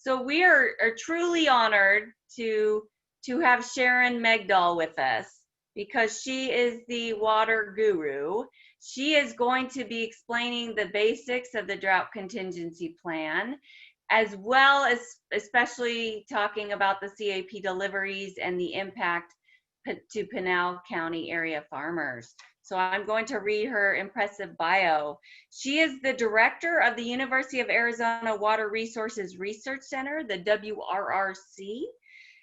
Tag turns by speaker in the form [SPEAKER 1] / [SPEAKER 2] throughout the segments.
[SPEAKER 1] So we are truly honored to have Sharon Megdal with us because she is the water guru. She is going to be explaining the basics of the drought contingency plan, as well as especially talking about the CAP deliveries and the impact to Pinal County area farmers. So I'm going to read her impressive bio. She is the director of the University of Arizona Water Resources Research Center, the WRRC,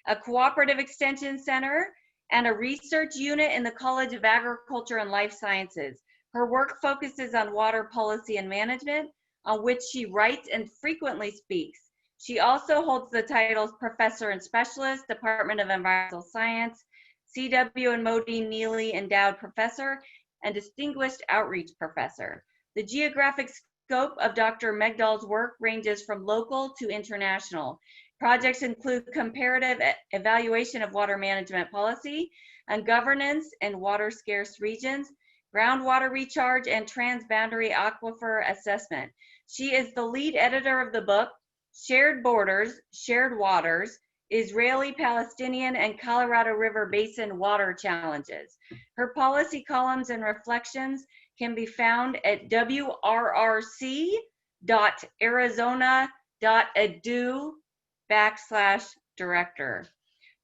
[SPEAKER 1] a cooperative extension center, and a research unit in the College of Agriculture and Life Sciences. Her work focuses on water policy and management, on which she writes and frequently speaks. She also holds the titles Professor and Specialist, Department of Environmental Science, C.W. and Modine Neely Endowed Professor, and Distinguished Outreach Professor. The geographic scope of Dr. Megdal's work ranges from local to international. Projects include comparative evaluation of water management policy and governance in water-scarce regions, groundwater recharge, and transboundary aquifer assessment. She is the lead editor of the book, Shared Borders, Shared Waters, Israeli-Palestinian and Colorado River Basin Water Challenges. Her policy columns and reflections can be found at wrrc.arizona.edu/director.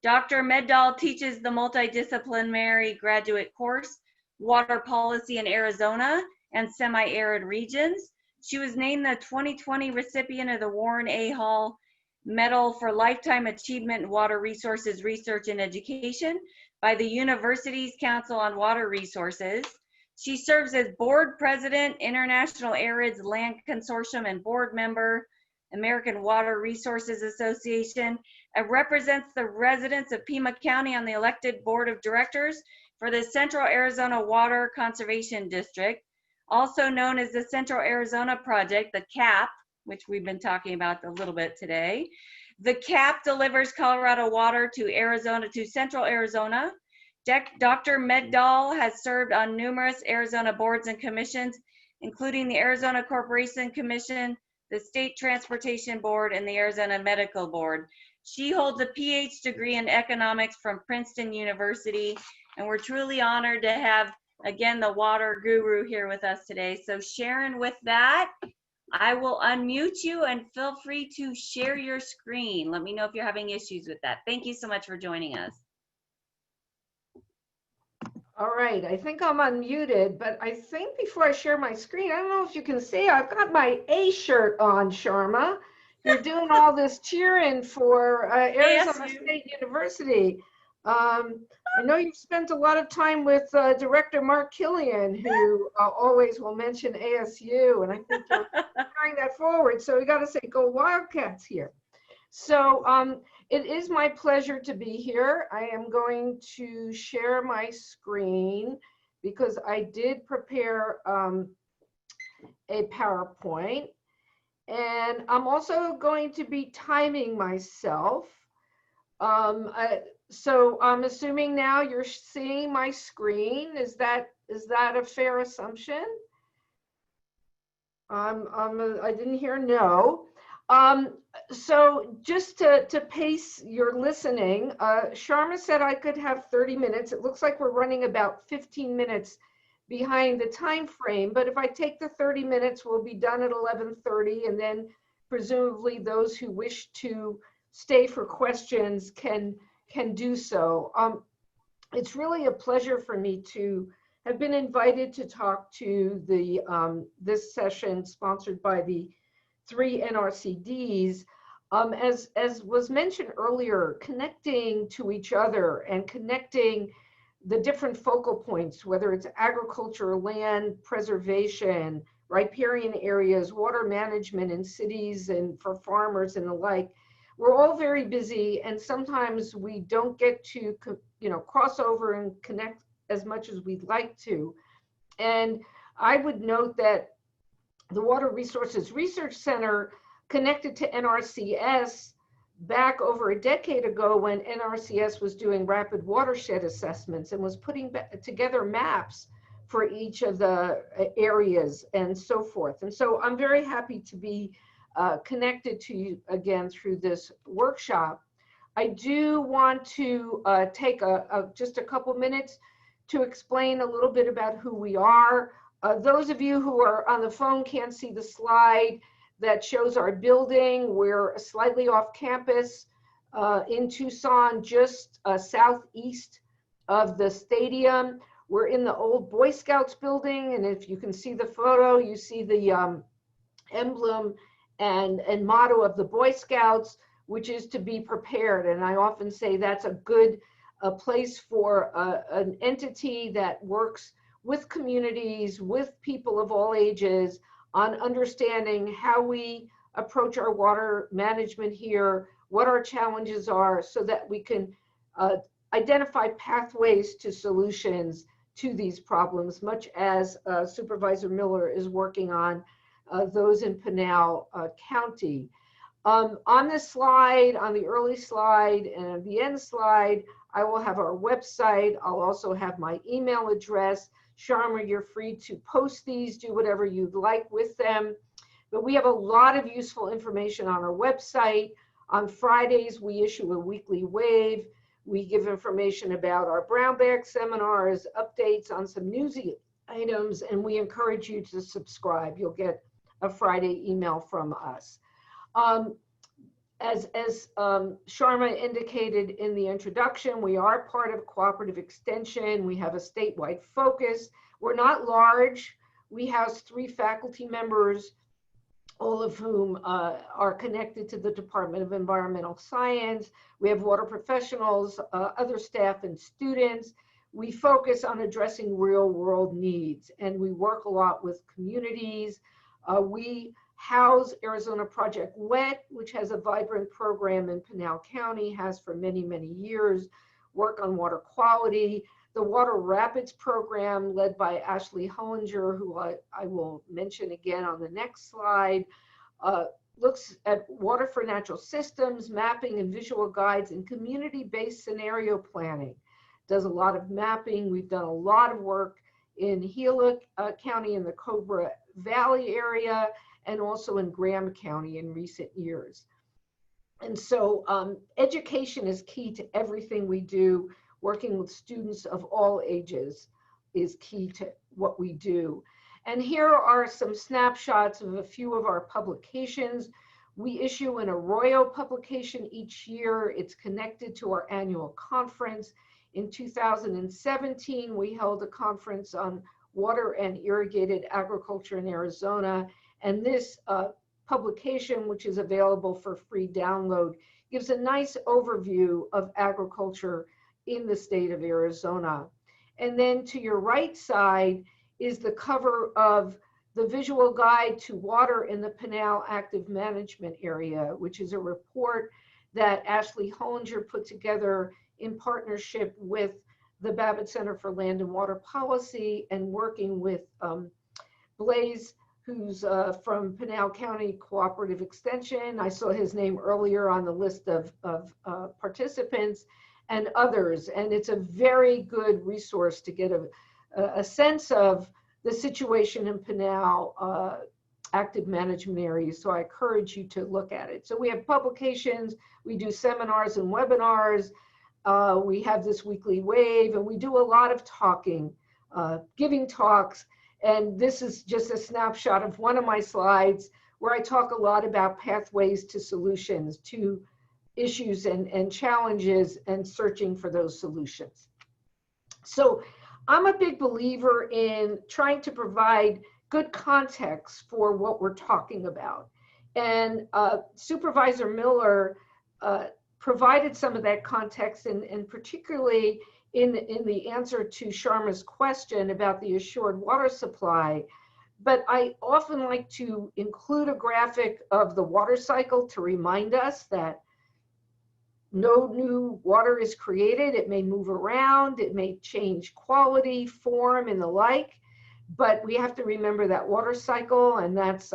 [SPEAKER 1] Dr. Megdal teaches the multidisciplinary graduate course, Water Policy in Arizona and Semi-Arid Regions. She was named the 2020 recipient of the Warren A. Hall Medal for Lifetime Achievement in Water Resources Research and Education by the University's Council on Water Resources. She serves as board president, International Arids Land Consortium, and board member, American Water Resources Association, and represents the residents of Pima County on the elected board of directors for the Central Arizona Water Conservation District, also known as the Central Arizona Project, the CAP, which we've been talking about a little bit today. The CAP delivers Colorado water to Arizona, to Central Arizona. Dr. Megdal has served on numerous Arizona boards and commissions, including the Arizona Corporation Commission, the State Transportation Board, and the Arizona Medical Board. She holds a PhD degree in economics from Princeton University, and we're truly honored to have, again, the water guru here with us today. So Sharon, with that, I will unmute you and feel free to share your screen. Let me know if you're having issues with that. Thank you so much for joining us.
[SPEAKER 2] All right, I think I'm unmuted, but I think before I share my screen, I don't know if you can see, I've got my A shirt on, Sharma. You're doing all this cheering for Arizona State University. I know you've spent a lot of time with Director Mark Killian, who always will mention ASU, and I think you're carrying that forward. So we got to say, go Wildcats here. So it is my pleasure to be here. I am going to share my screen because I did prepare a PowerPoint, and I'm also going to be timing myself. So I'm assuming now you're seeing my screen. Is that a fair assumption? I didn't hear no. So just to pace your listening, Sharma said I could have 30 minutes. It looks like we're running about 15 minutes behind the time frame, but if I take the 30 minutes, we'll be done at 11:30, and then presumably those who wish to stay for questions can do so. It's really a pleasure for me to have been invited to talk to the this session sponsored by the 3 NRCDs. As was mentioned earlier, connecting to each other and connecting the different focal points, whether it's agriculture, land preservation, riparian areas, water management in cities and for farmers and the like. We're all very busy, and sometimes we don't get to, cross over and connect as much as we'd like to. And I would note that the Water Resources Research Center connected to NRCS back over a decade ago when NRCS was doing rapid watershed assessments and was putting together maps for each of the areas and so forth. And so I'm very happy to be connected to you again through this workshop. I do want to take just a couple minutes to explain a little bit about who we are. Those of you who are on the phone can't see the slide that shows our building. We're slightly off campus in Tucson, just southeast of the stadium. We're in the old Boy Scouts building, and if you can see the photo, you see the emblem and motto of the Boy Scouts, which is to be prepared. And I often say that's a good place for an entity that works with communities, with people of all ages, on understanding how we approach our water management here, what our challenges are, so that we can identify pathways to solutions to these problems, much as Supervisor Miller is working on those in Pinal County. On this slide, on the early slide and the end slide, I will have our website. I'll also have my email address. Sharma, you're free to post these, do whatever you'd like with them. But we have a lot of useful information on our website. On Fridays, we issue a weekly wave. We give information about our brown bag seminars, updates on some newsy items, and we encourage you to subscribe. You'll get a Friday email from us. As Sharma indicated in the introduction, we are part of Cooperative Extension. We have a statewide focus. We're not large. We house 3 faculty members, all of whom are connected to the Department of Environmental Science. We have water professionals, other staff, and students. We focus on addressing real world needs, and we work a lot with communities. We house Arizona Project WET, which has a vibrant program in Pinal County, has for many, many years, work on water quality. The Water Rapids program, led by Ashley Hollinger, who I will mention again on the next slide, looks at water for natural systems, mapping and visual guides, and community-based scenario planning. Does a lot of mapping. We've done a lot of work in Gila County in the Cobra Valley area, and also in Graham County in recent years. And so education is key to everything we do. Working with students of all ages is key to what we do. And here are some snapshots of a few of our publications. We issue an Arroyo publication each year. It's connected to our annual conference. In 2017, we held a conference on water and irrigated agriculture in Arizona. And this publication, which is available for free download, gives a nice overview of agriculture in the state of Arizona. And then to your right side is the cover of the visual guide to water in the Pinal Active Management Area, which is a report that Ashley Hollinger put together in partnership with the Babbitt Center for Land and Water Policy and working with Blaze, who's from Pinal County Cooperative Extension. I saw his name earlier on the list of participants, and others. And it's a very good resource to get a sense of the situation in Pinal active management areas. So I encourage you to look at it. So we have publications, we do seminars and webinars, we have this weekly wave, and we do a lot of talking, giving talks. And this is just a snapshot of one of my slides where I talk a lot about pathways to solutions, to issues and challenges, and searching for those solutions. So I'm a big believer in trying to provide good context for what we're talking about. And Supervisor Miller provided some of that context, and particularly in the answer to Sharma's question about the assured water supply. But I often like to include a graphic of the water cycle to remind us that no new water is created. It may move around, it may change quality, form, and the like, but we have to remember that water cycle, and that's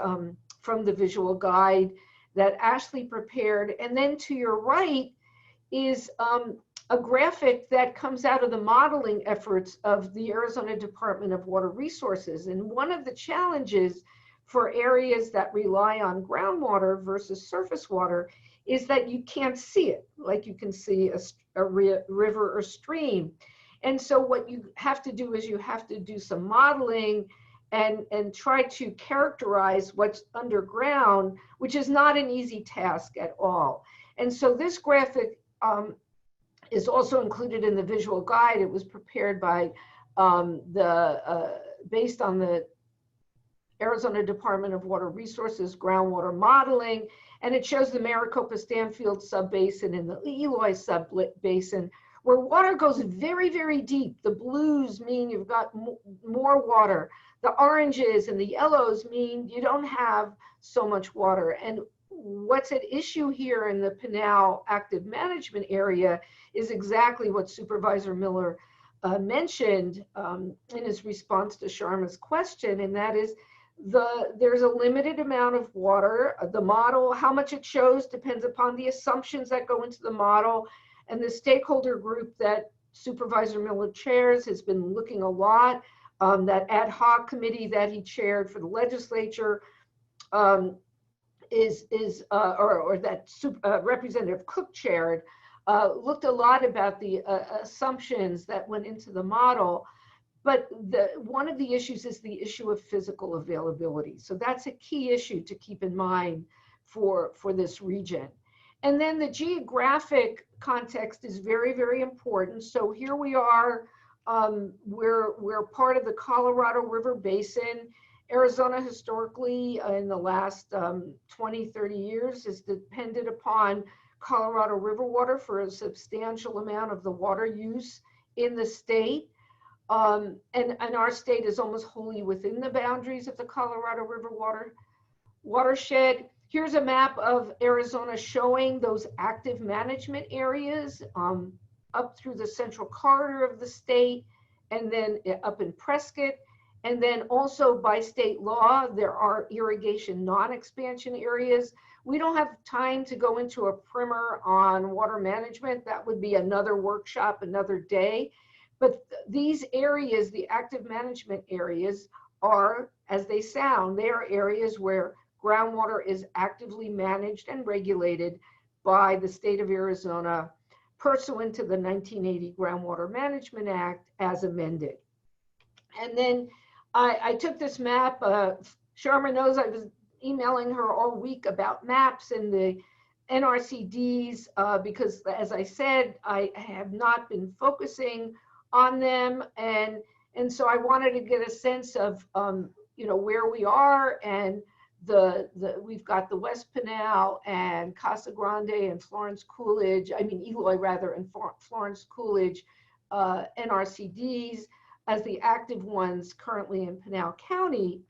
[SPEAKER 2] from the visual guide that Ashley prepared. And then to your right is a graphic that comes out of the modeling efforts of the Arizona Department of Water Resources. And one of the challenges for areas that rely on groundwater versus surface water is that you can't see it like you can see a river or stream. And so what you have to do is you have to do some modeling and try to characterize what's underground, which is not an easy task at all. And so this graphic is also included in the visual guide. It was prepared by based on the Arizona Department of Water Resources groundwater modeling, and it shows the Maricopa-Stanfield subbasin and the Eloy subbasin, where water goes very, very deep. The blues mean you've got more water. The oranges and the yellows mean you don't have so much water. And what's at issue here in the Pinal active management area is exactly what Supervisor Miller mentioned in his response to Sharma's question, and that is there's a limited amount of water. The model, how much it shows, depends upon the assumptions that go into the model. And the stakeholder group that Supervisor Miller chairs has been looking a lot. That ad hoc committee that he chaired for the legislature or that Representative Cook chaired, looked a lot about the assumptions that went into the model. But one of the issues is the issue of physical availability. So that's a key issue to keep in mind for this region. And then the geographic context is very, very important. So here we are, we're part of the Colorado River Basin. Arizona historically in the last 20, 30 years has depended upon Colorado River water for a substantial amount of the water use in the state. And our state is almost wholly within the boundaries of the Colorado River watershed. Here's a map of Arizona showing those active management areas up through the central corridor of the state, and then up in Prescott. And then also by state law, there are irrigation non-expansion areas. We don't have time to go into a primer on water management. That would be another workshop, another day. But these areas, the active management areas, are, as they sound, they are areas where groundwater is actively managed and regulated by the state of Arizona pursuant to the 1980 Groundwater Management Act as amended. And then I took this map. Sharma knows I was emailing her all week about maps and the NRCDs because, as I said, I have not been focusing on them, and so I wanted to get a sense of where we are, and we've got the West Pinal and Casa Grande and Eloy rather, and Florence Coolidge NRCDs as the active ones currently in Pinal County.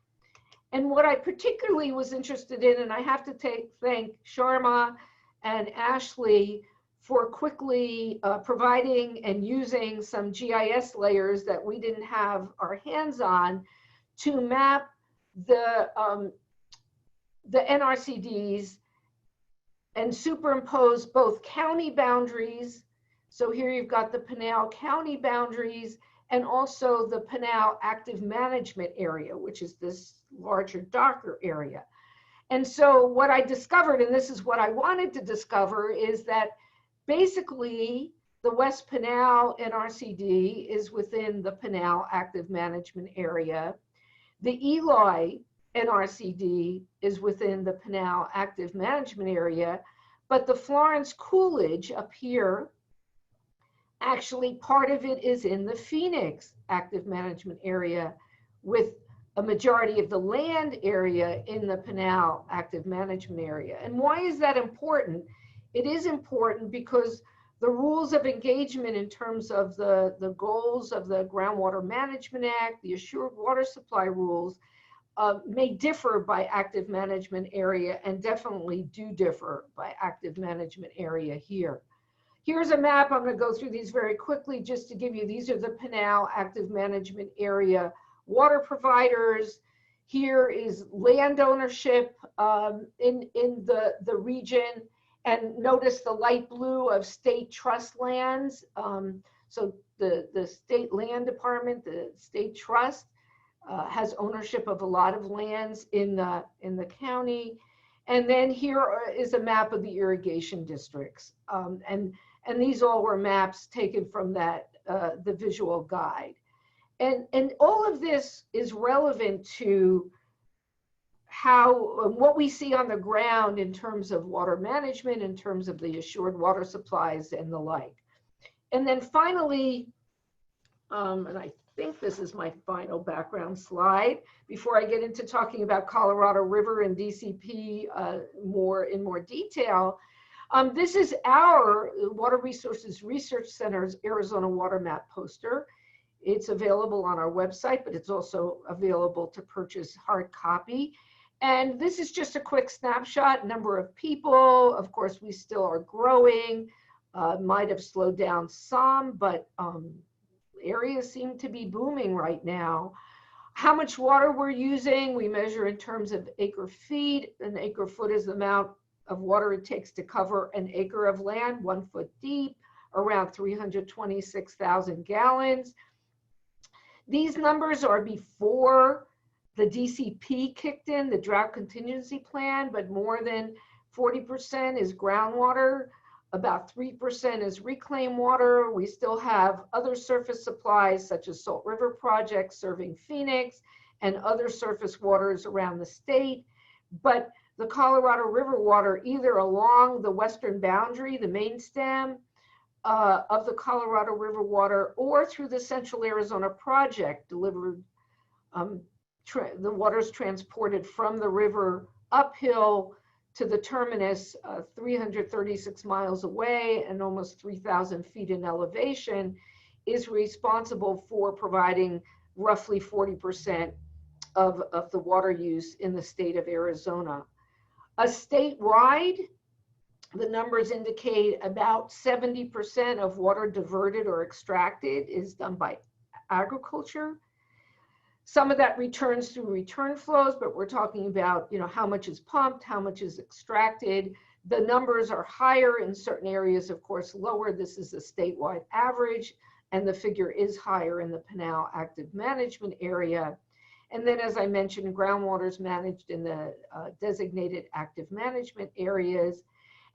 [SPEAKER 2] And what I particularly was interested in, and I have to thank Sharma and Ashley for quickly providing and using some GIS layers that we didn't have our hands on to map the NRCDs and superimpose both county boundaries. So here you've got the Pinal County boundaries and also the Pinal active management area, which is this larger, darker area. And so what I discovered, and this is what I wanted to discover, is that basically the West Pinal NRCD is within the Pinal active management area. The Eloy NRCD is within the Pinal active management area, but the Florence Coolidge up here, actually part of it is in the Phoenix active management area, with a majority of the land area in the Pinal active management area. And why is that important? It is important because the rules of engagement in terms of the goals of the Groundwater Management Act, the Assured Water Supply rules, may differ by active management area, and definitely do differ by active management area here. Here's a map. I'm going to go through these very quickly just to give you, these are the Pinal active management area water providers. Here is land ownership in the region, and notice the light blue of state trust lands. So the state land department, the state trust, has ownership of a lot of lands in the county. And then here is a map of the irrigation districts. And these all were maps taken from that, the visual guide. And all of this is relevant to how, what we see on the ground in terms of water management, in terms of the assured water supplies and the like. And then finally, and I think this is my final background slide before I get into talking about Colorado River and DCP in more detail. This is our Water Resources Research Center's Arizona Water Map poster. It's available on our website, but it's also available to purchase hard copy. And this is just a quick snapshot, number of people. Of course, we still are growing, might have slowed down some, but areas seem to be booming right now. How much water we're using, we measure in terms of acre feet. An acre foot is the amount of water it takes to cover an acre of land, 1 foot deep, around 326,000 gallons. These numbers are before the DCP kicked in, the Drought Contingency Plan, but more than 40% is groundwater. About 3% is reclaimed water. We still have other surface supplies such as Salt River projects serving Phoenix and other surface waters around the state. But the Colorado River water, either along the western boundary, the main stem of the Colorado River water, or through the Central Arizona project, delivered, the water's transported from the river uphill to the terminus, 336 miles away and almost 3,000 feet in elevation, is responsible for providing roughly 40% of the water use in the state of Arizona. Statewide, the numbers indicate about 70% of water diverted or extracted is done by agriculture. Some of that returns through return flows, but we're talking about, how much is pumped, how much is extracted. The numbers are higher in certain areas, of course, lower. This is a statewide average, and the figure is higher in the Pinal active management area. And then, as I mentioned, groundwater is managed in the designated active management areas.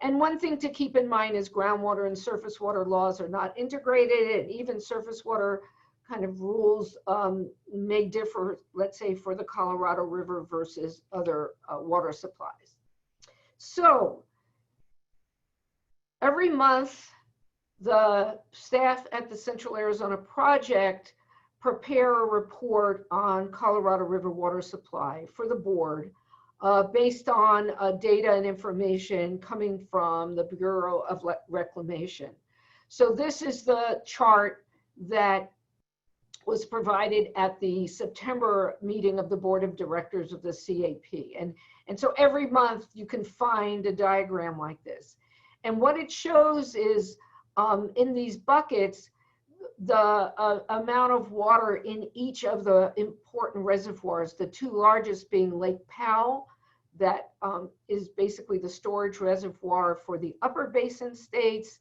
[SPEAKER 2] And one thing to keep in mind is groundwater and surface water laws are not integrated, and even surface water kind of rules may differ, let's say, for the Colorado River versus other water supplies. So every month, the staff at the Central Arizona Project prepare a report on Colorado River water supply for the board based on data and information coming from the Bureau of Reclamation. So this is the chart that was provided at the September meeting of the Board of Directors of the CAP. And so every month you can find a diagram like this. And what it shows is in these buckets, the amount of water in each of the important reservoirs, the two largest being Lake Powell, that is basically the storage reservoir for the upper basin states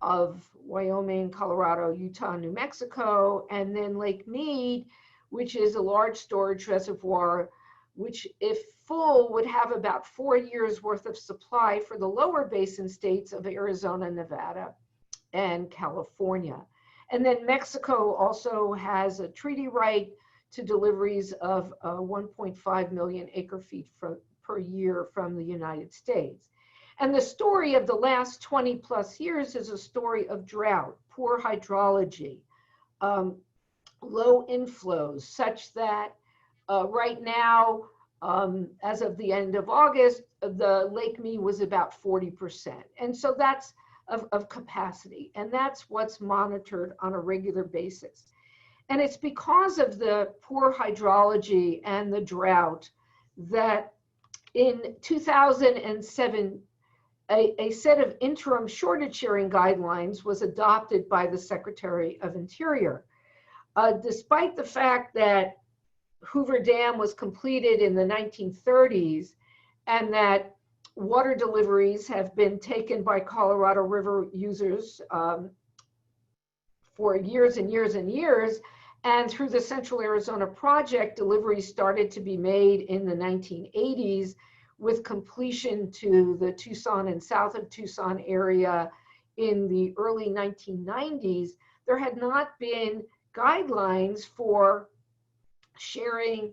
[SPEAKER 2] of Wyoming, Colorado, Utah, New Mexico, and then Lake Mead, which is a large storage reservoir, which if full would have about 4 years worth of supply for the lower basin states of Arizona, Nevada, and California. And then Mexico also has a treaty right to deliveries of 1.5 million acre feet per year from the United States. And the story of the last 20 plus years is a story of drought, poor hydrology, low inflows, such that right now, as of the end of August, the Lake Mead was about 40%. And so that's of capacity. And that's what's monitored on a regular basis. And it's because of the poor hydrology and the drought that in 2007, a set of interim shortage sharing guidelines was adopted by the Secretary of Interior. Despite the fact that Hoover Dam was completed in the 1930s and that water deliveries have been taken by Colorado River users for years and years and years, And through the Central Arizona Project, deliveries started to be made in the 1980s, with completion to the Tucson and south of Tucson area in the early 1990s. There had not been guidelines for sharing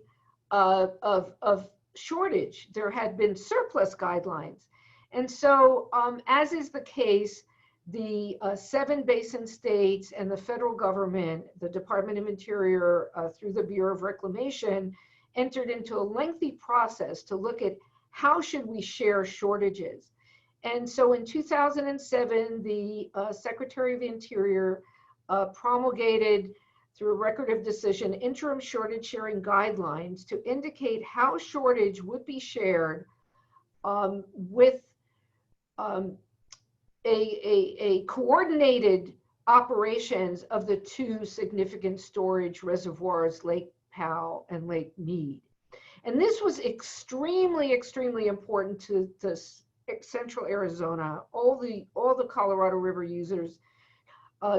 [SPEAKER 2] of shortage. There had been surplus guidelines. And so, as is the case, the 7 basin states and the federal government, the Department of Interior, through the Bureau of Reclamation, entered into a lengthy process to look at how should we share shortages. And so in 2007, the Secretary of the Interior promulgated, through a record of decision, interim shortage sharing guidelines to indicate how shortage would be shared with a coordinated operations of the 2 significant storage reservoirs, Lake Powell and Lake Mead. And this was extremely, extremely important to Central Arizona, all the Colorado River users,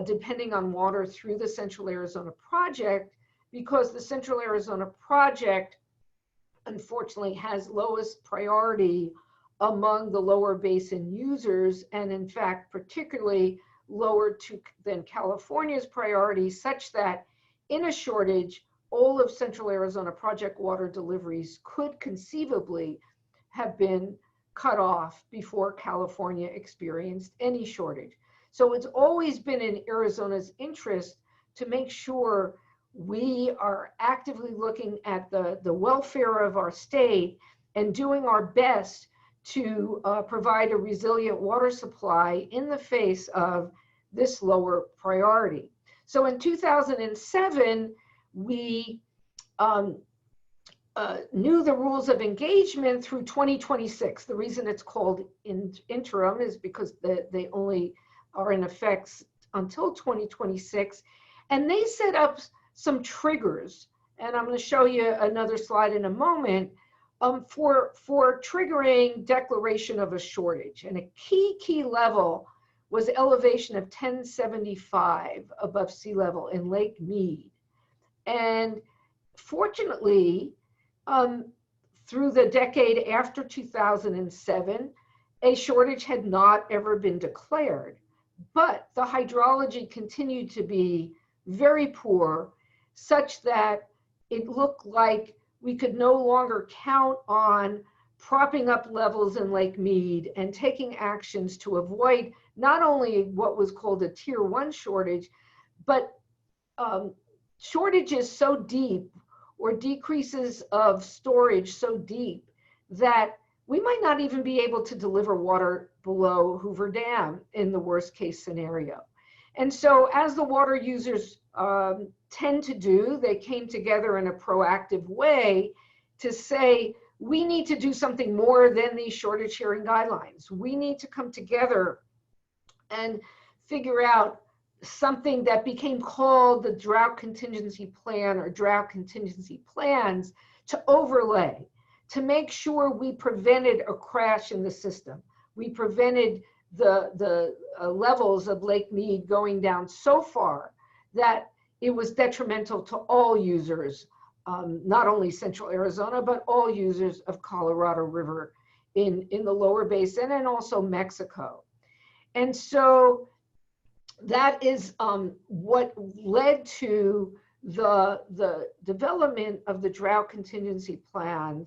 [SPEAKER 2] depending on water through the Central Arizona Project, because the Central Arizona Project, unfortunately, has lowest priority among the lower basin users, and in fact, particularly lower than California's priority, such that in a shortage, all of Central Arizona Project water deliveries could conceivably have been cut off before California experienced any shortage. So it's always been in Arizona's interest to make sure we are actively looking at the welfare of our state and doing our best to provide a resilient water supply in the face of this lower priority. So in 2007, we knew the rules of engagement through 2026. The reason it's called interim is because they only are in effect until 2026. And they set up some triggers, and I'm going to show you another slide in a moment, for triggering declaration of a shortage. And a key level was elevation of 1075 above sea level in Lake Mead. And fortunately, through the decade after 2007, a shortage had not ever been declared, but the hydrology continued to be very poor, such that it looked like we could no longer count on propping up levels in Lake Mead and taking actions to avoid not only what was called a tier 1 shortage, but shortages so deep or decreases of storage so deep that we might not even be able to deliver water below Hoover Dam in the worst case scenario. And so as the water users tend to do, they came together in a proactive way to say, we need to do something more than these shortage sharing guidelines. We need to come together and figure out something that became called the Drought Contingency Plan or Drought Contingency Plans to overlay, to make sure we prevented a crash in the system. We prevented the levels of Lake Mead going down so far that it was detrimental to all users, not only Central Arizona, but all users of Colorado River in the lower basin and also Mexico. And so that is what led to the development of the Drought Contingency Plan.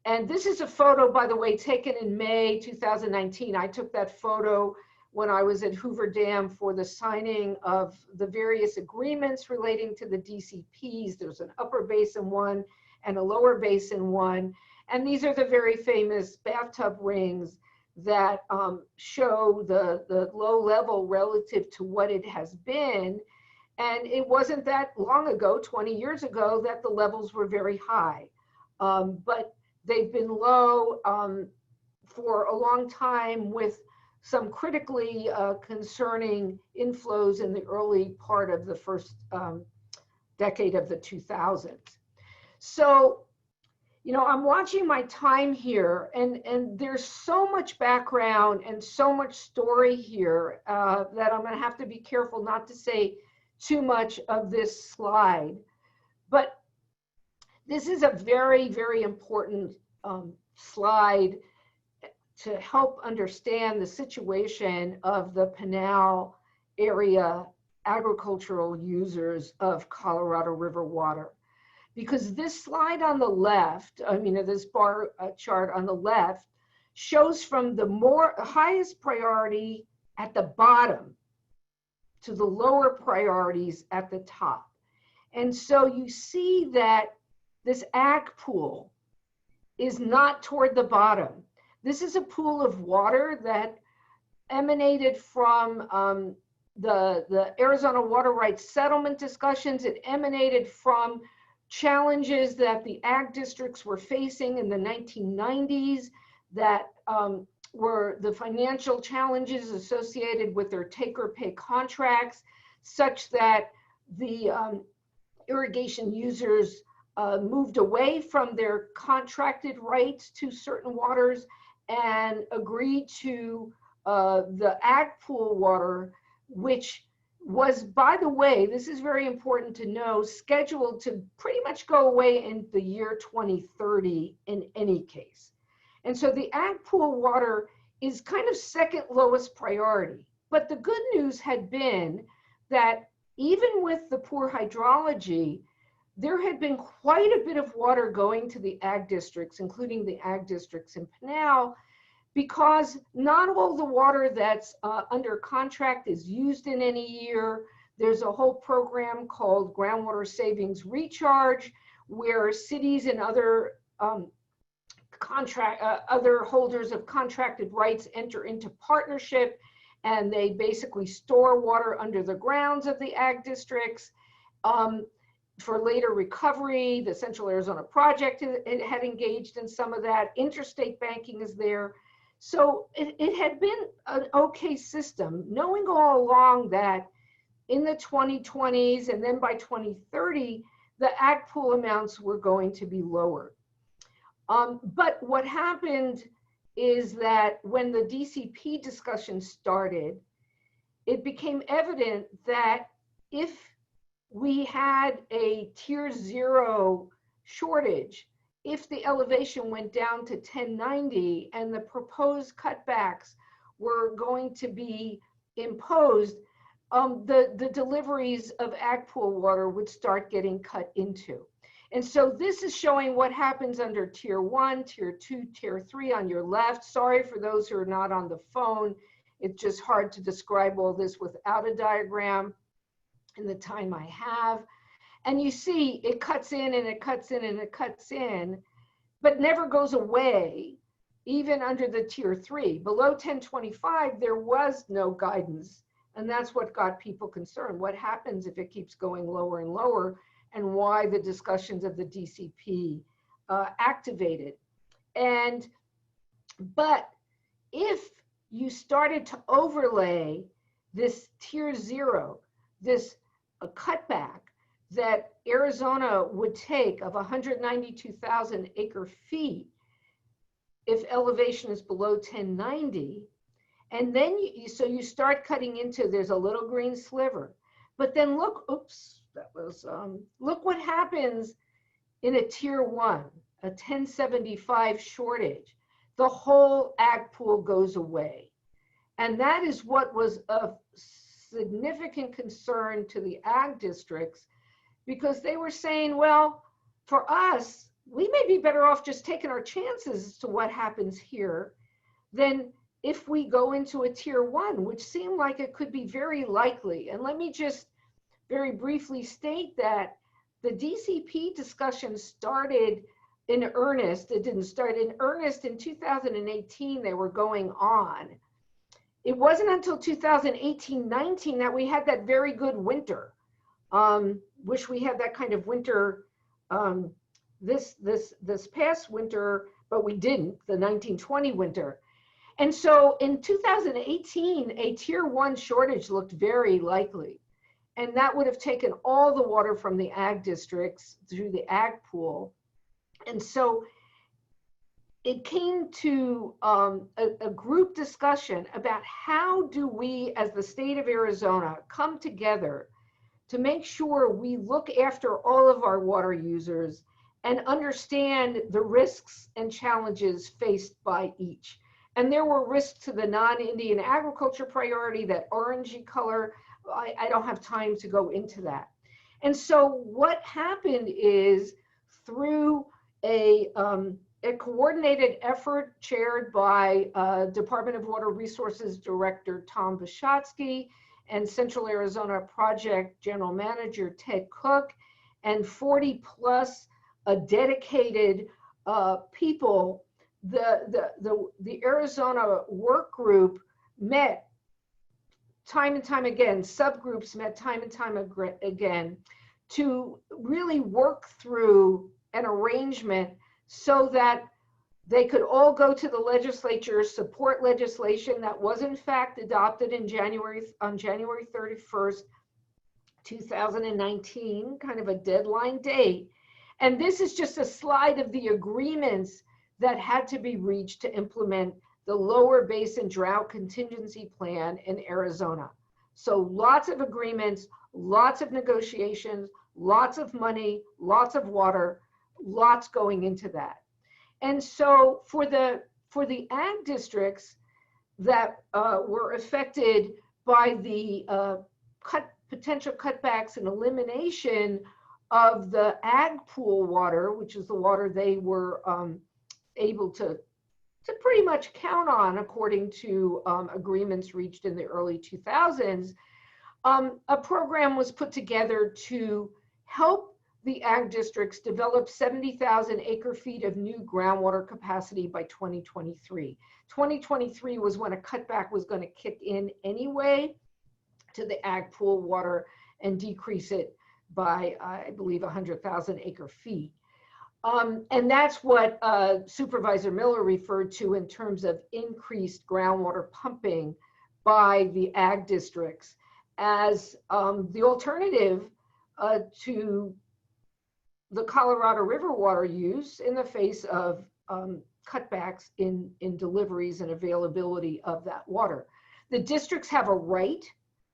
[SPEAKER 2] And this is a photo, by the way, taken in May 2019. I took that photo when I was at Hoover Dam for the signing of the various agreements relating to the DCPs. There's an upper basin one and a lower basin one. And these are the very famous bathtub rings that show the low level relative to what it has been. And it wasn't that long ago, 20 years ago, that the levels were very high. But they've been low for a long time, with some critically concerning inflows in the early part of the first decade of the 2000s. So, you know, I'm watching my time here, and there's so much background and so much story here that I'm going to have to be careful not to say too much of this slide, but this is a very, very important slide to help understand the situation of the Pinal area agricultural users of Colorado River water. Because this slide on the left, this bar chart on the left, shows from the highest priority at the bottom to the lower priorities at the top. And so you see that this ag pool is not toward the bottom. This is a pool of water that emanated from the Arizona water rights settlement discussions. It emanated from challenges that the ag districts were facing in the 1990s that were the financial challenges associated with their take-or-pay contracts, such that the irrigation users moved away from their contracted rights to certain waters and agreed to the ag pool water, which was, by the way, this is very important to know, scheduled to pretty much go away in the year 2030 in any case. And so the ag pool water is kind of second lowest priority. But the good news had been that even with the poor hydrology, there had been quite a bit of water going to the ag districts, including the ag districts in Pinal, because not all the water that's under contract is used in any year. There's a whole program called Groundwater Savings Recharge, where cities and other other holders of contracted rights enter into partnership, and they basically store water under the grounds of the ag districts for later recovery. The Central Arizona Project had engaged in some of that. Interstate banking is there. So it had been an okay system, knowing all along that in the 2020s and then by 2030, the ag pool amounts were going to be lower. But what happened is that when the DCP discussion started, it became evident that if we had a tier 0 shortage, if the elevation went down to 1090 and the proposed cutbacks were going to be imposed, the deliveries of ag pool water would start getting cut into. And so this is showing what happens under tier 1, tier 2, tier 3 on your left. Sorry for those who are not on the phone. It's just hard to describe all this without a diagram in the time I have. And you see it cuts in and it cuts in and it cuts in, but never goes away, even under the tier 3. Below 1025, there was no guidance. And that's what got people concerned. What happens if it keeps going lower and lower, and why the discussions of the DCP activated. But if you started to overlay this tier 0, this cutback that Arizona would take of 192,000 acre feet if elevation is below 1090, and then you start cutting into, there's a little green sliver, but then look, oops, that was, look what happens in a tier 1, a 1075 shortage. The whole ag pool goes away. And that is what was of significant concern to the ag districts, because they were saying, well, for us, we may be better off just taking our chances as to what happens here than if we go into a tier 1, which seemed like it could be very likely. And let me just very briefly state that the DCP discussion started in earnest. It didn't start in earnest in 2018, they were going on. It wasn't until 2018-19 that we had that very good winter. Wish we had that kind of winter this past winter, but we didn't, the 1920 winter. And so in 2018, a tier 1 shortage looked very likely. And that would have taken all the water from the ag districts through the ag pool. And so it came to a group discussion about how do we, as the state of Arizona, come together to make sure we look after all of our water users and understand the risks and challenges faced by each. And there were risks to the non-Indian agriculture priority, that orangey color. I don't have time to go into that. And so what happened is, through a coordinated effort chaired by Department of Water Resources Director Tom Bishotsky and Central Arizona Project General Manager Ted Cook, and 40 plus dedicated people, the Arizona work group met time and time again, subgroups met time and time again to really work through an arrangement so that they could all go to the legislature, support legislation that was in fact adopted in on January 31st, 2019, kind of a deadline date. And this is just a slide of the agreements that had to be reached to implement the Lower Basin Drought Contingency Plan in Arizona. So lots of agreements, lots of negotiations, lots of money, lots of water, lots going into that. And so for the ag districts that were affected by the potential cutbacks and elimination of the ag pool water, which is the water they were able to pretty much count on according to agreements reached in the early 2000s, a program was put together to help the ag districts develop 70,000 acre feet of new groundwater capacity by 2023. 2023 was when a cutback was going to kick in anyway to the ag pool water and decrease it by, I believe, 100,000 acre feet. And that's what Supervisor Miller referred to in terms of increased groundwater pumping by the ag districts as the alternative to the Colorado River water use in the face of cutbacks in deliveries and availability of that water. The districts have a right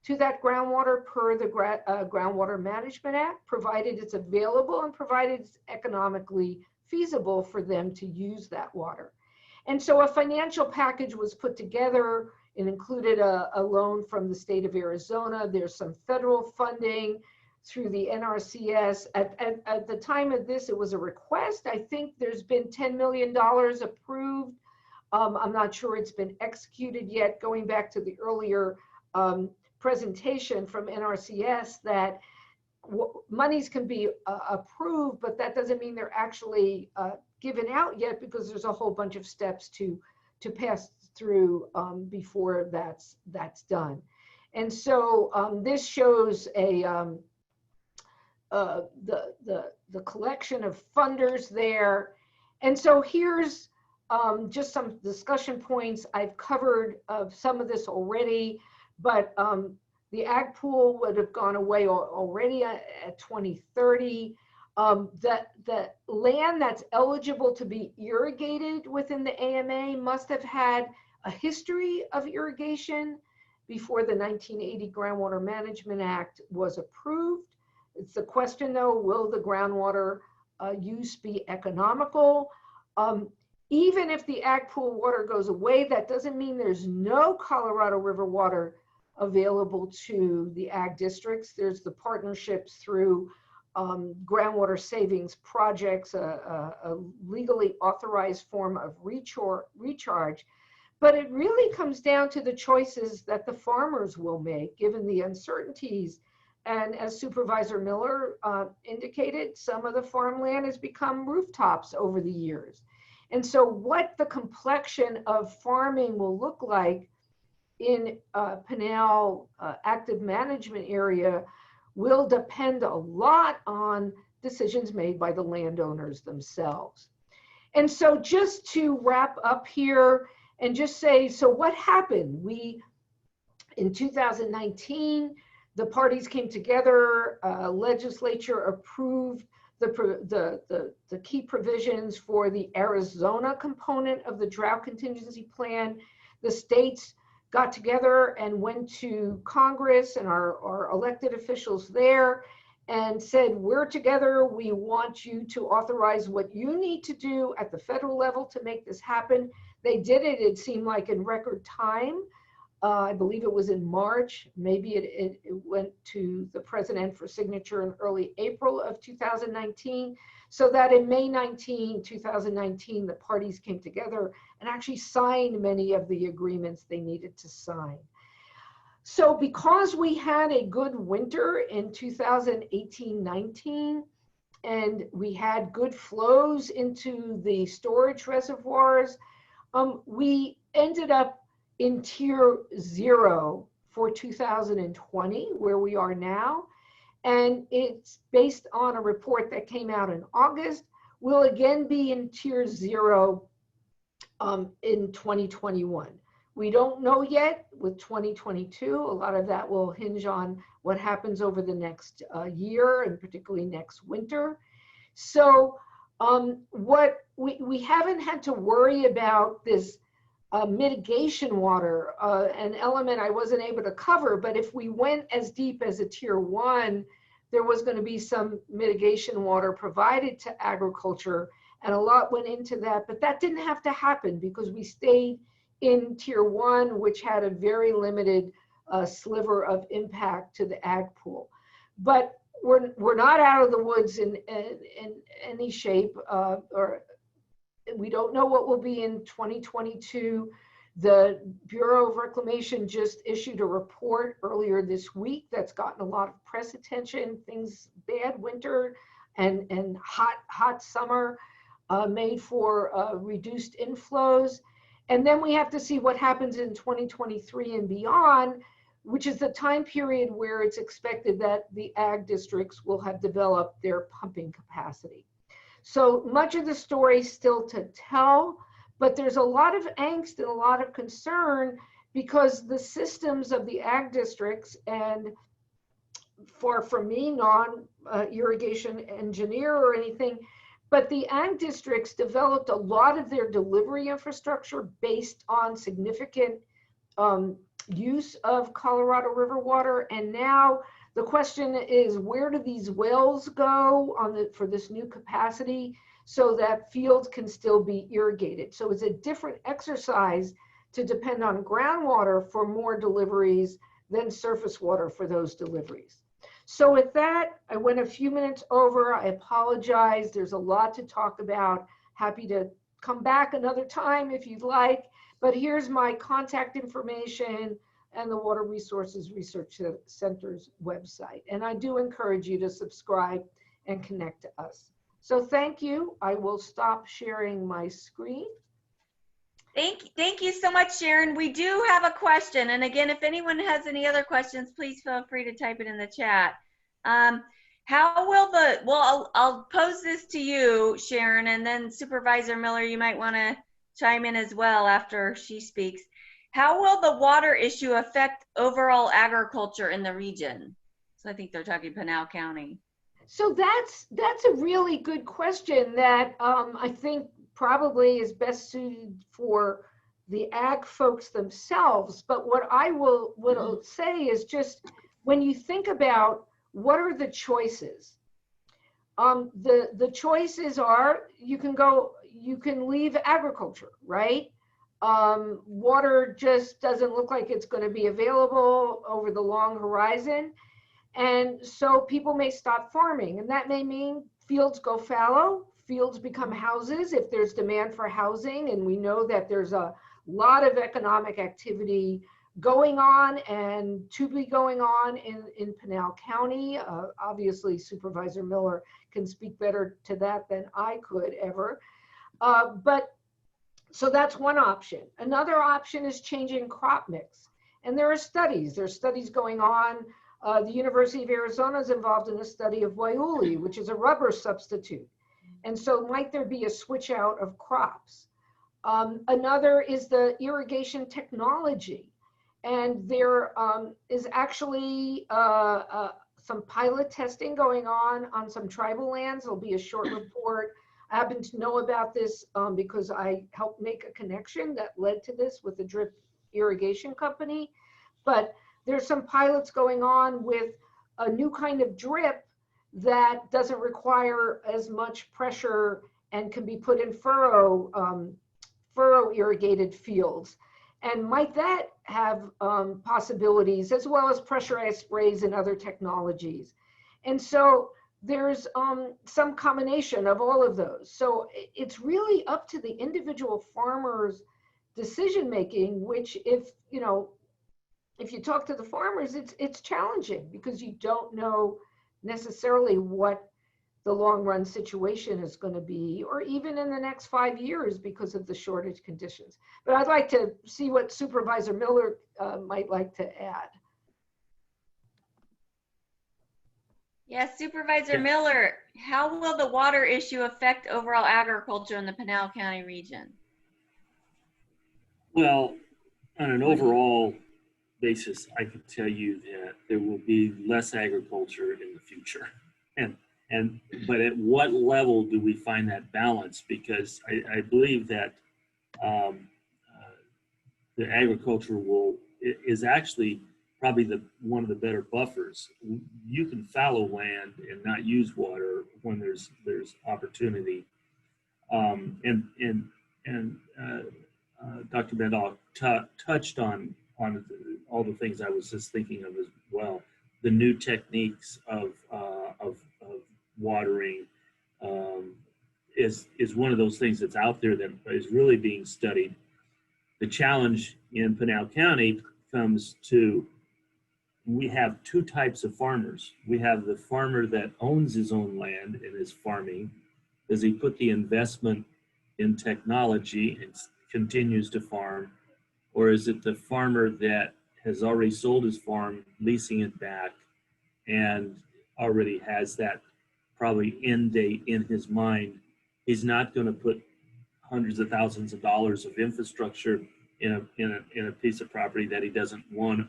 [SPEAKER 2] to that groundwater per the Groundwater Management Act, provided it's available and provided it's economically feasible for them to use that water. And so a financial package was put together. It included a loan from the state of Arizona. There's some federal funding through the NRCS. At the time of this, it was a request. I think there's been $10 million approved. I'm not sure it's been executed yet, going back to the earlier presentation from NRCS that monies can be approved, but that doesn't mean they're actually given out yet, because there's a whole bunch of steps to pass through before that's done. And so this shows the collection of funders there. And so here's just some discussion points. I've covered some of this already, but the ag pool would have gone away already at 2030. The land that's eligible to be irrigated within the AMA must have had a history of irrigation before the 1980 Groundwater Management Act was approved. It's the question though, will the groundwater use be economical? Even if the ag pool water goes away, that doesn't mean there's no Colorado River water available to the ag districts. There's the partnerships through groundwater savings projects, a legally authorized form of recharge. But it really comes down to the choices that the farmers will make, given the uncertainties. And as Supervisor Miller indicated, some of the farmland has become rooftops over the years. And so what the complexion of farming will look like in Pinal active management area will depend a lot on decisions made by the landowners themselves. And so just to wrap up here and just say, so what happened? In 2019, the parties came together, legislature approved the key provisions for the Arizona component of the Drought Contingency Plan. The states got together and went to Congress and our elected officials there and said, we're together, we want you to authorize what you need to do at the federal level to make this happen. They did it, it seemed like in record time. I believe it was in March, maybe it went to the president for signature in early April of 2019, so that in May 19, 2019, the parties came together and actually signed many of the agreements they needed to sign. So because we had a good winter in 2018-19, and we had good flows into the storage reservoirs, we ended up in tier 0 for 2020, where we are now. And it's based on a report that came out in August. We'll again be in tier 0 in 2021. We don't know yet with 2022. A lot of that will hinge on what happens over the next year, and particularly next winter. So what we haven't had to worry about this mitigation water, an element I wasn't able to cover, but if we went as deep as a tier 1, there was going to be some mitigation water provided to agriculture, and a lot went into that, but that didn't have to happen because we stayed in tier 1, which had a very limited sliver of impact to the ag pool. But we're not out of the woods in any shape, or we don't know what will be in 2022. The Bureau of Reclamation just issued a report earlier this week that's gotten a lot of press attention. Things, bad winter and hot summer made for reduced inflows. And then we have to see what happens in 2023 and beyond, which is the time period where it's expected that the ag districts will have developed their pumping capacity. So much of the story still to tell, but there's a lot of angst and a lot of concern because the systems of the ag districts, and far from me, non-irrigation engineer or anything, but the ag districts developed a lot of their delivery infrastructure based on significant use of Colorado River water. And now the question is, where do these wells go for this new capacity so that fields can still be irrigated? So it's a different exercise to depend on groundwater for more deliveries than surface water for those deliveries. So with that, I went a few minutes over. I apologize. There's a lot to talk about. Happy to come back another time if you'd like. But here's my contact information and the Water Resources Research Center's website. And I do encourage you to subscribe and connect to us. So thank you. I will stop sharing my screen.
[SPEAKER 1] Thank you so much, Sharon. We do have a question. And again, if anyone has any other questions, please feel free to type it in the chat. How will I'll pose this to you, Sharon, and then Supervisor Miller, you might want to chime in as well after she speaks. How will the water issue affect overall agriculture in the region? So I think they're talking Pinal County.
[SPEAKER 2] So that's a really good question that I think probably is best suited for the ag folks themselves. But what I will say is just when you think about what are the choices, the choices are you can leave agriculture, right? Water just doesn't look like it's going to be available over the long horizon. And so people may stop farming, and that may mean fields go fallow, fields become houses if there's demand for housing. And we know that there's a lot of economic activity going on and to be going on in Pinal County. Obviously, Supervisor Miller can speak better to that than I could ever. But so that's one option. Another option is changing crop mix. And there are studies. There's studies going on. The University of Arizona is involved in a study of Waiuli, which is a rubber substitute. And so might there be a switch out of crops? Another is the irrigation technology. And there is actually some pilot testing going on some tribal lands. There'll be a short report. I happen to know about this because I helped make a connection that led to this with the drip irrigation company, but there's some pilots going on with a new kind of drip that doesn't require as much pressure and can be put in furrow irrigated fields. And might that have possibilities, as well as pressurized sprays and other technologies? And so there's some combination of all of those. So it's really up to the individual farmer's decision making, which if you talk to the farmers, it's challenging because you don't know necessarily what the long run situation is going to be, or even in the next 5 years because of the shortage conditions. But I'd like to see what Supervisor Miller might like to add.
[SPEAKER 1] Yes, Supervisor Miller, how will the water issue affect overall agriculture in the Pinal County region?
[SPEAKER 3] Well, on an overall basis, I can tell you that there will be less agriculture in the future. But at what level do we find that balance? Because I believe that the agriculture is actually probably one of the better buffers. You can fallow land and not use water when there's opportunity. Dr. Megdal touched on all the things I was just thinking of as well. The new techniques of watering is one of those things that's out there that is really being studied. The challenge in Pinal County comes to, we have two types of farmers. We have the farmer that owns his own land and is farming. Does he put the investment in technology and continues to farm? Or is it the farmer that has already sold his farm, leasing it back, and already has that probably end date in his mind? He's not going to put hundreds of thousands of dollars of infrastructure in a piece of property that he doesn't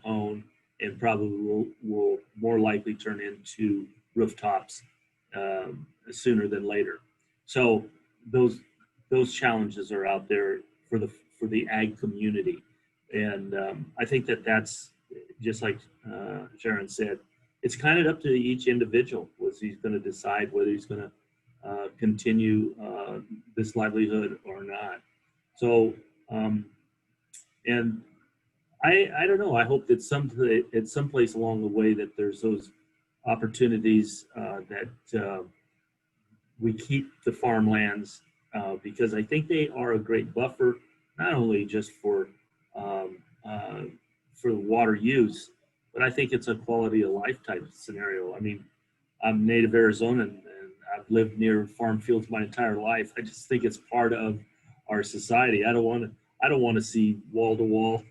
[SPEAKER 3] own, and probably will more likely turn into rooftops sooner than later. So those challenges are out there for the ag community, and I think that's just like Sharon said. It's kind of up to each individual. Was he's going to decide whether he's going to continue this livelihood or not? So, and I don't know. I hope that at some place along the way that there's those opportunities that we keep the farmlands because I think they are a great buffer, not only just for water use, but I think it's a quality of life type scenario. I mean, I'm native Arizonan and I've lived near farm fields my entire life. I just think it's part of our society. I don't want to see wall to wall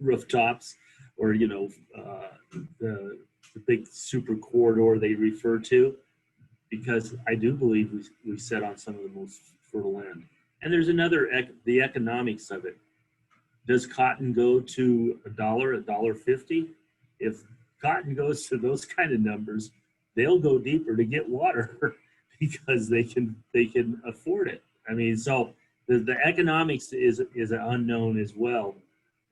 [SPEAKER 3] rooftops or the big super corridor they refer to, because I do believe we set on some of the most fertile land. And there's the economics of it. Does cotton go to $1, $1.50? If cotton goes to those kind of numbers, they'll go deeper to get water because they can afford it. I mean, so the economics is an unknown as well,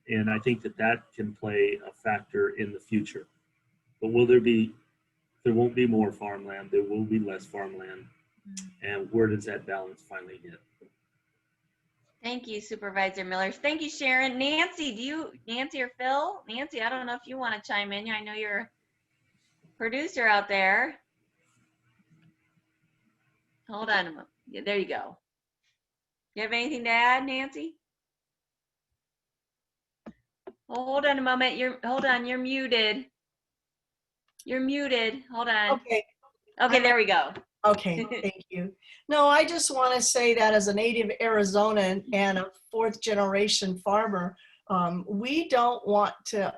[SPEAKER 3] and I think that can play a factor in the future. But there won't be more farmland. There will be less farmland, and where does that balance finally hit?
[SPEAKER 1] Thank you, Supervisor Miller. Thank you, Sharon. Nancy or Phil? Nancy, I don't know if you want to chime in. I know you're a producer out there. Hold on a moment. Yeah, there you go. You have anything to add, Nancy? Hold on a moment. You're muted. You're muted. Hold on. Okay, there we go.
[SPEAKER 4] Okay, thank you. No, I just want to say that as a native Arizonan and a fourth generation farmer, we don't want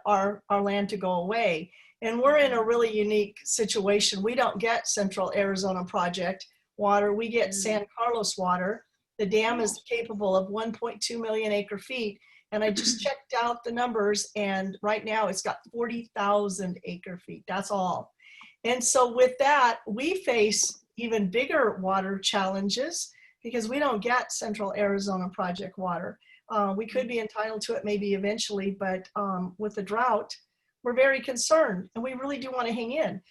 [SPEAKER 4] our land to go away. And we're in a really unique situation. We don't get Central Arizona Project water. We get San Carlos water. The dam is capable of 1.2 million acre feet. And I just checked out the numbers, and right now it's got 40,000 acre feet. That's all. And so with that, we face even bigger water challenges because we don't get Central Arizona Project water. We could be entitled to it maybe eventually, but with the drought, we're very concerned and we really do want to hang in.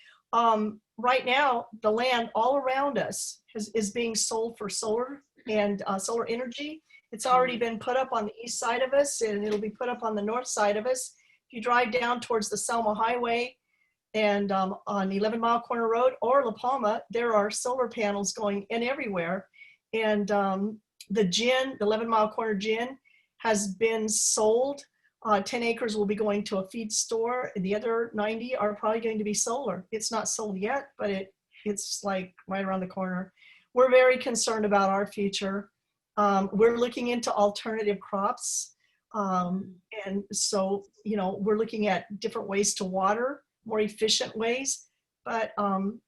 [SPEAKER 4] Right now, the land all around us is being sold for solar and solar energy. It's already been put up on the east side of us and it'll be put up on the north side of us. If you drive down towards the Selma Highway and on 11 Mile Corner Road or La Palma, there are solar panels going in everywhere. And the 11 Mile Corner gin has been sold. 10 acres will be going to a feed store. And the other 90 are probably going to be solar. It's not sold yet, but it's like right around the corner. We're very concerned about our future. We're looking into alternative crops. And so, we're looking at different ways to water, more efficient ways. But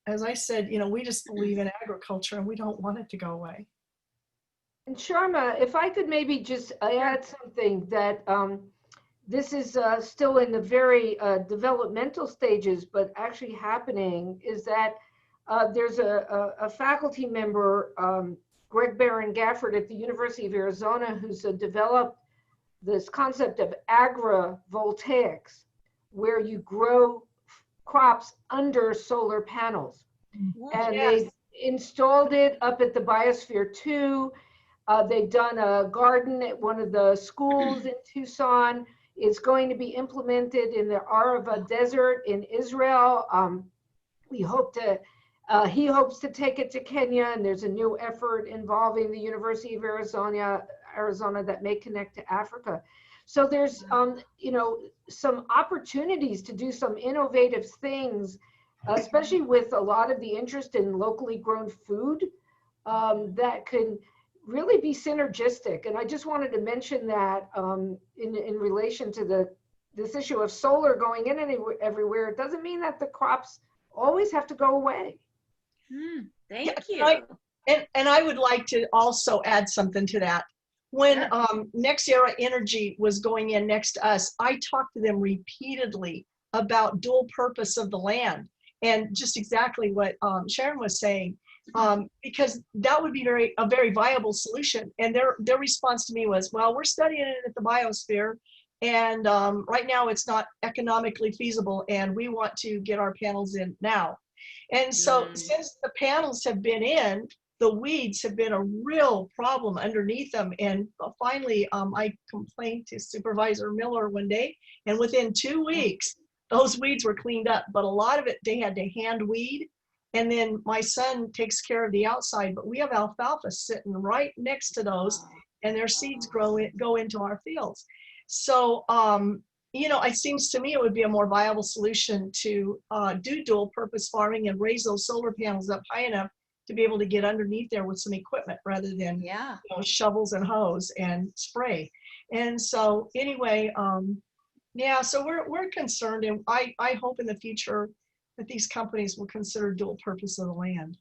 [SPEAKER 4] as I said, we just believe in agriculture and we don't want it to go away.
[SPEAKER 2] And Sharma, if I could maybe just add something that this is still in the very developmental stages, but actually happening, is that there's a faculty member, Greg Barron Gafford at the University of Arizona, who's developed this concept of agrivoltaics, where you grow crops under solar panels. And they installed it up at the Biosphere 2. They've done a garden at one of the schools in Tucson. It's going to be implemented in the Arava Desert in Israel. He hopes to take it to Kenya, and there's a new effort involving the University of Arizona that may connect to Africa. So there's, some opportunities to do some innovative things, especially with a lot of the interest in locally grown food that can really be synergistic. And I just wanted to mention that in relation to this issue of solar going in everywhere. It doesn't mean that the crops always have to go away.
[SPEAKER 1] Thank you.
[SPEAKER 4] And I would like to also add something to that. When Next Era Energy was going in next to us, I talked to them repeatedly about dual purpose of the land and just exactly what Sharon was saying. Because that would be a very viable solution. And their response to me was, well, we're studying it at the Biosphere, and right now it's not economically feasible, and we want to get our panels in now. And so since the panels have been in, the weeds have been a real problem underneath them. And finally, I complained to Supervisor Miller one day, and within 2 weeks, those weeds were cleaned up. But a lot of it, they had to hand weed. And then my son takes care of the outside, but we have alfalfa sitting right next to those, and their seeds go into our fields. So, it seems to me it would be a more viable solution to do dual purpose farming and raise those solar panels up high enough to be able to get underneath there with some equipment rather than shovels and hose and spray. And so anyway, so we're concerned, and I hope in the future that these companies will consider dual purpose of the land.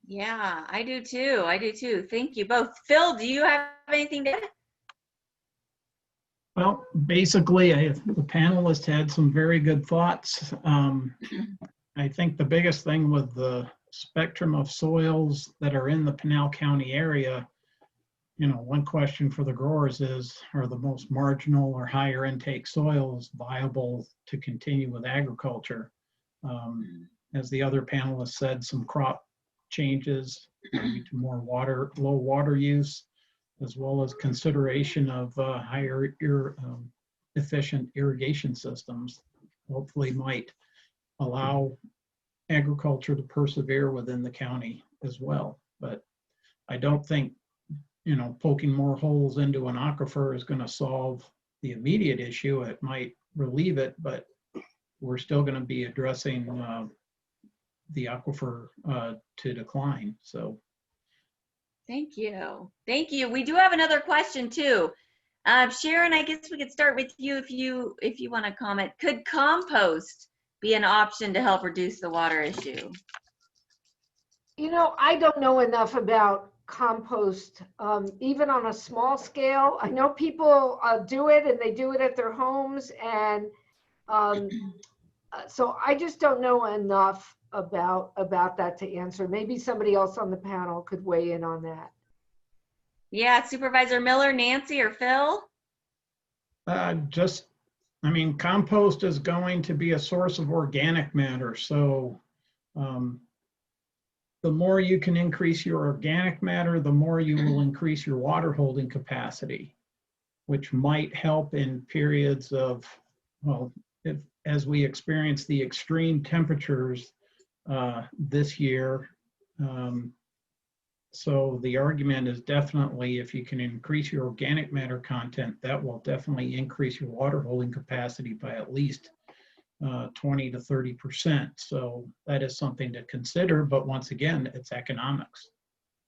[SPEAKER 1] Yeah, I do too. Thank you both. Phil, do you have anything to add?
[SPEAKER 5] Well, basically, the panelists had some very good thoughts. I think the biggest thing with the spectrum of soils that are in the Pinal County area, one question for the growers is, are the most marginal or higher intake soils viable to continue with agriculture? As the other panelists said, some crop changes, maybe to more low water use, as well as consideration of higher efficient irrigation systems, hopefully might allow agriculture to persevere within the county as well. But I don't think, poking more holes into an aquifer is going to solve the immediate issue. It might relieve it, but we're still going to be addressing the aquifer to decline. So
[SPEAKER 1] Thank you. We do have another question too. Sharon, I guess we could start with you if you want to comment. Could compost be an option to help reduce the water issue?
[SPEAKER 2] I don't know enough about compost, even on a small scale. I know people do it, and they do it at their homes, and so I just don't know enough about that to answer. Maybe somebody else on the panel could weigh in on that.
[SPEAKER 1] Yeah, Supervisor Miller, Nancy, or Phil?
[SPEAKER 5] Compost is going to be a source of organic matter. So the more you can increase your organic matter, the more you will increase your water holding capacity, which might help in periods of, well, as we experience the extreme temperatures this year. So the argument is definitely, if you can increase your organic matter content, that will definitely increase your water holding capacity by at least 20 to 30%. So that is something to consider, but once again, it's economics.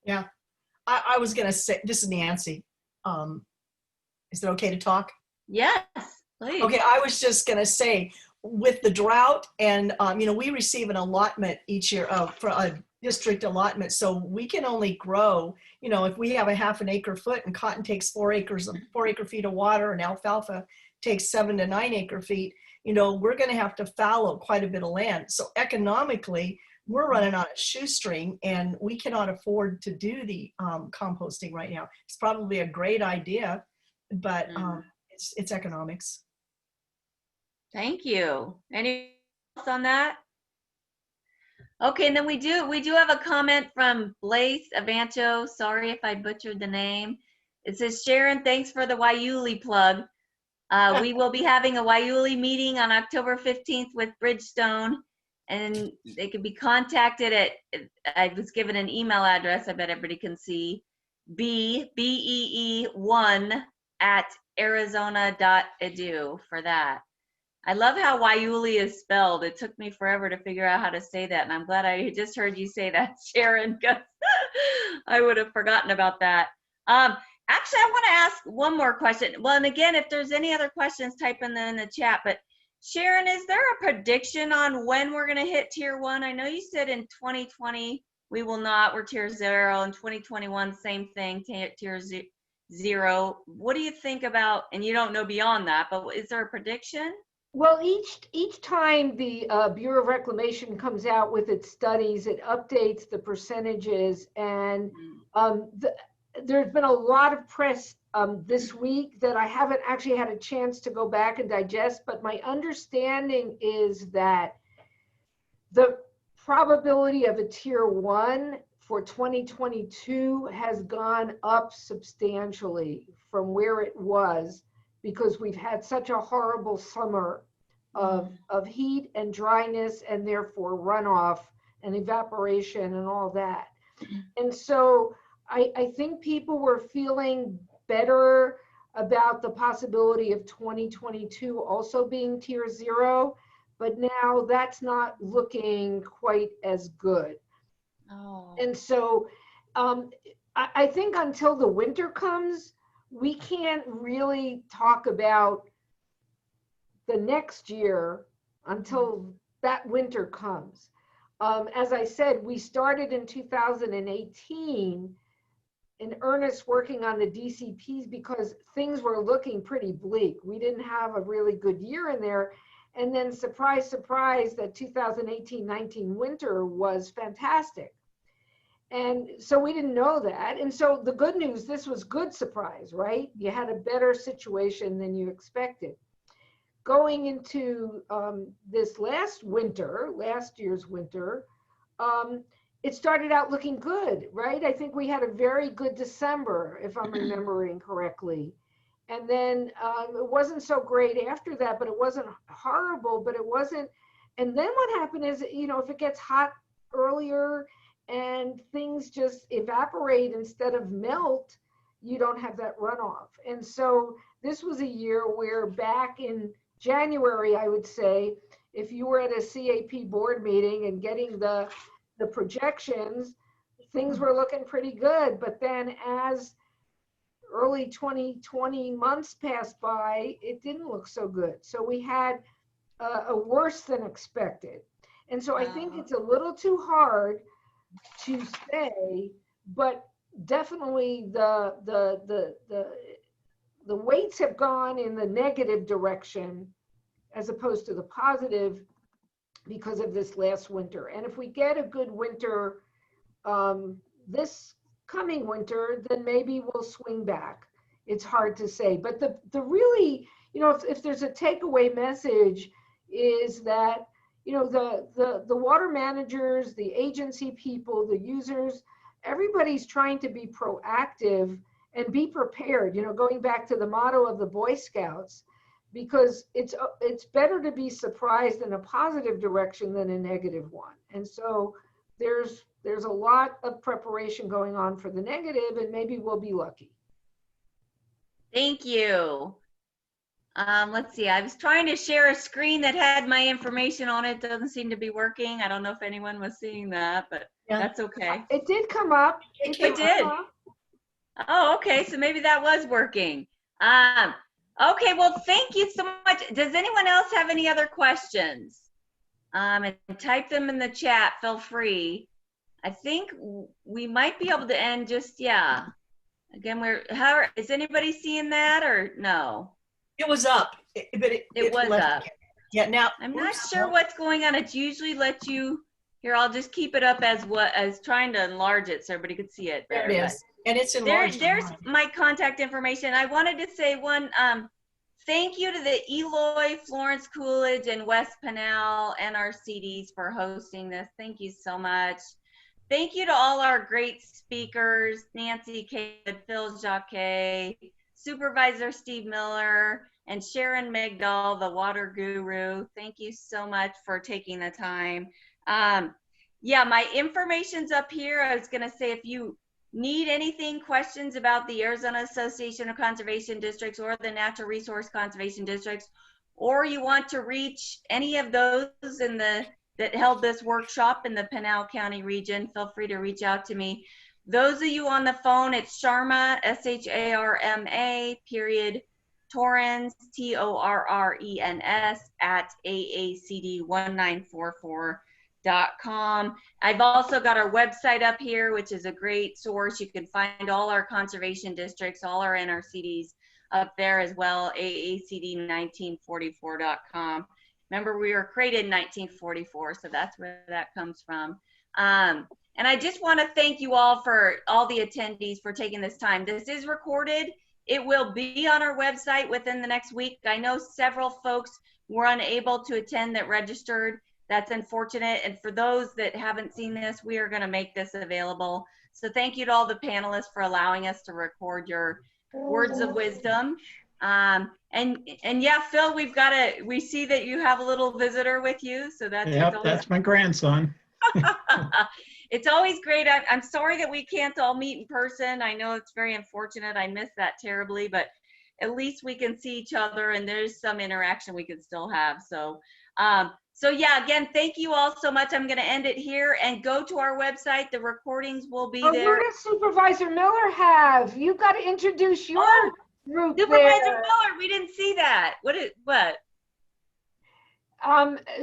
[SPEAKER 4] Yeah, I was gonna say, this is Nancy. Is it okay to talk?
[SPEAKER 1] Yes, please.
[SPEAKER 4] Okay, I was just gonna say, with the drought and, we receive an allotment each year for a district allotment. So we can only grow, if we have a half an acre foot and cotton takes 4 acre feet of water and alfalfa takes 7 to 9 acre feet, we're gonna have to fallow quite a bit of land. So economically, we're running on a shoestring and we cannot afford to do the composting right now. It's probably a great idea, but it's economics.
[SPEAKER 1] Thank you. Any else on that? Okay, and then we do have a comment from Blaise Avancho. Sorry if I butchered the name. It says, Sharon, thanks for the Waiuli plug. We will be having a Waiuli meeting on October 15th with Bridgestone, and they can be contacted at, I was given an email address, I bet everybody can see, BEE1@arizona.edu for that. I love how Waiuli is spelled. It took me forever to figure out how to say that, and I'm glad I just heard you say that, Sharon, because I would have forgotten about that. Actually, I want to ask one more question. Well, and again, if there's any other questions, type them in the chat. But Sharon, is there a prediction on when we're going to hit tier 1? I know you said in 2020 we will not. We're tier 0. In 2021, same thing, tier 0. What do you think about? And you don't know beyond that, but is there a prediction?
[SPEAKER 2] Well, each time the Bureau of Reclamation comes out with its studies, it updates the percentages, and there's been a lot of press this week that I haven't actually had a chance to go back and digest, but my understanding is that the probability of a tier 1 for 2022 has gone up substantially from where it was, because we've had such a horrible summer of heat and dryness, and therefore runoff and evaporation and all that. And so I think people were feeling better about the possibility of 2022 also being tier 0, but now that's not looking quite as good.
[SPEAKER 1] Oh.
[SPEAKER 2] And so I think until the winter comes, we can't really talk about the next year until that winter comes. As I said, we started in 2018 in earnest working on the DCPs because things were looking pretty bleak. We didn't have a really good year in there. And then surprise, surprise, that 2018-19 winter was fantastic. And so we didn't know that. And so the good news, this was good surprise, right? You had a better situation than you expected. Going into this last year's winter, it started out looking good, right? I think we had a very good December, if I'm remembering correctly. And then it wasn't so great after that, but it wasn't horrible, but it wasn't. And then what happened is, if it gets hot earlier and things just evaporate instead of melt, you don't have that runoff. And so this was a year where back in January, I would say, if you were at a CAP board meeting and getting the projections, things were looking pretty good. But then as early 2020 months passed by, it didn't look so good. So we had a worse than expected. And so I think it's a little too hard to say, but definitely the weights have gone in the negative direction as opposed to the positive because of this last winter. And if we get a good winter this coming winter, then maybe we'll swing back. It's hard to say. But the really, if there's a takeaway message is that, the water managers, the agency people, the users, everybody's trying to be proactive and be prepared, going back to the motto of the Boy Scouts, because it's better to be surprised in a positive direction than a negative one. And so there's a lot of preparation going on for the negative, and maybe we'll be lucky.
[SPEAKER 1] Thank you. Let's see, I was trying to share a screen that had my information on it. Doesn't seem to be working. I don't know if anyone was seeing that, but
[SPEAKER 4] Yeah.
[SPEAKER 1] that's okay.
[SPEAKER 2] It did come up.
[SPEAKER 1] It did. Oh, okay, so maybe that was working. Okay, well, thank you so much. Does anyone else have any other questions? And type them in the chat, feel free. I think we might be able to end just, yeah. Again, is anybody seeing that or no?
[SPEAKER 4] It was up, but
[SPEAKER 1] It was up.
[SPEAKER 4] Yeah, now.
[SPEAKER 1] I'm not sure what's going on. It usually lets you, here, I'll just keep it up as trying to enlarge it so everybody could see it better.
[SPEAKER 4] There it is. And it's enlarged.
[SPEAKER 1] There's my contact information. I wanted to say one, thank you to the Eloy, Florence Coolidge, and West Pinal NRCDs for hosting this. Thank you so much. Thank you to all our great speakers, Nancy Kidd, Phil Jacquet, Supervisor Steve Miller, and Sharon Megdal, the water guru. Thank you so much for taking the time. Yeah, my information's up here. I was gonna say, if you need anything, questions about the Arizona Association of Conservation Districts or the Natural Resource Conservation Districts, or you want to reach any of those that held this workshop in the Pinal County region, feel free to reach out to me. Those of you on the phone, it's Sharma, SHARMA, period, Torrens, TORRENS, at AACD1944.com. I've also got our website up here, which is a great source. You can find all our conservation districts, all our NRCDs up there as well, AACD1944.com. Remember, we were created in 1944, so that's where that comes from. And I just want to thank you all for all the attendees for taking this time. This is recorded. It will be on our website within the next week. I know several folks were unable to attend that registered. That's unfortunate. And for those that haven't seen this, we are going to make this available. So thank you to all the panelists for allowing us to record your words of wisdom. And yeah, Phil, we see that you have a little visitor with you. So that's
[SPEAKER 5] my grandson.
[SPEAKER 1] It's always great. I'm sorry that we can't all meet in person. I know it's very unfortunate. I miss that terribly, but at least we can see each other and there's some interaction we can still have. So, so yeah, again, thank you all so much. I'm going to end it here and go to our website. The recordings will be there.
[SPEAKER 2] Who does Supervisor Miller have? You've got to introduce your group
[SPEAKER 1] Supervisor
[SPEAKER 2] there.
[SPEAKER 1] Miller, we didn't see that. What?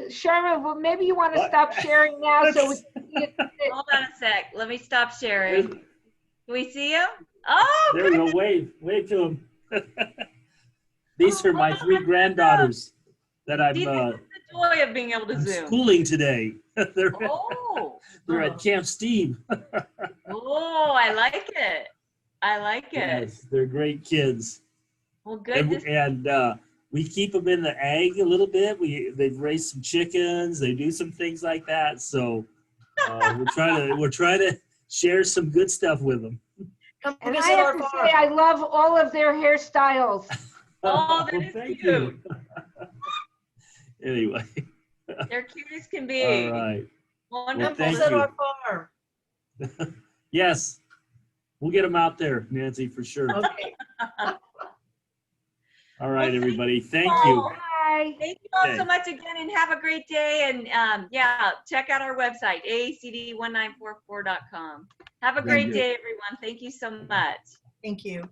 [SPEAKER 2] Sharon, well, maybe you want to stop sharing now so we can see it.
[SPEAKER 1] Hold on a sec. Let me stop sharing. Can we see him? Oh,
[SPEAKER 3] there we go. Wave to him. These are my three granddaughters that I'm
[SPEAKER 1] the joy of being able to zoom.
[SPEAKER 3] Schooling today. they're at Camp Steve.
[SPEAKER 1] Oh, I like it. I like it.
[SPEAKER 3] Yes, they're great kids.
[SPEAKER 1] Well, good.
[SPEAKER 3] And we keep them in the ag a little bit. They've raised some chickens. They do some things like that. So we're trying to share some good stuff with them.
[SPEAKER 2] And I have to say, I love all of their hairstyles.
[SPEAKER 1] Oh, that is
[SPEAKER 3] thank
[SPEAKER 1] cute.
[SPEAKER 3] You. Anyway.
[SPEAKER 1] They're cute as can be.
[SPEAKER 3] All right.
[SPEAKER 1] Wonderful.
[SPEAKER 3] Well,
[SPEAKER 4] at our farm.
[SPEAKER 3] Yes. We'll get them out there, Nancy, for sure.
[SPEAKER 4] Okay.
[SPEAKER 3] All right, everybody. Thank you.
[SPEAKER 2] Bye.
[SPEAKER 1] Thank you all so much again, and have a great day. And yeah, check out our website, AACD1944.com. Have a great day, everyone. Thank you so much.
[SPEAKER 4] Thank you.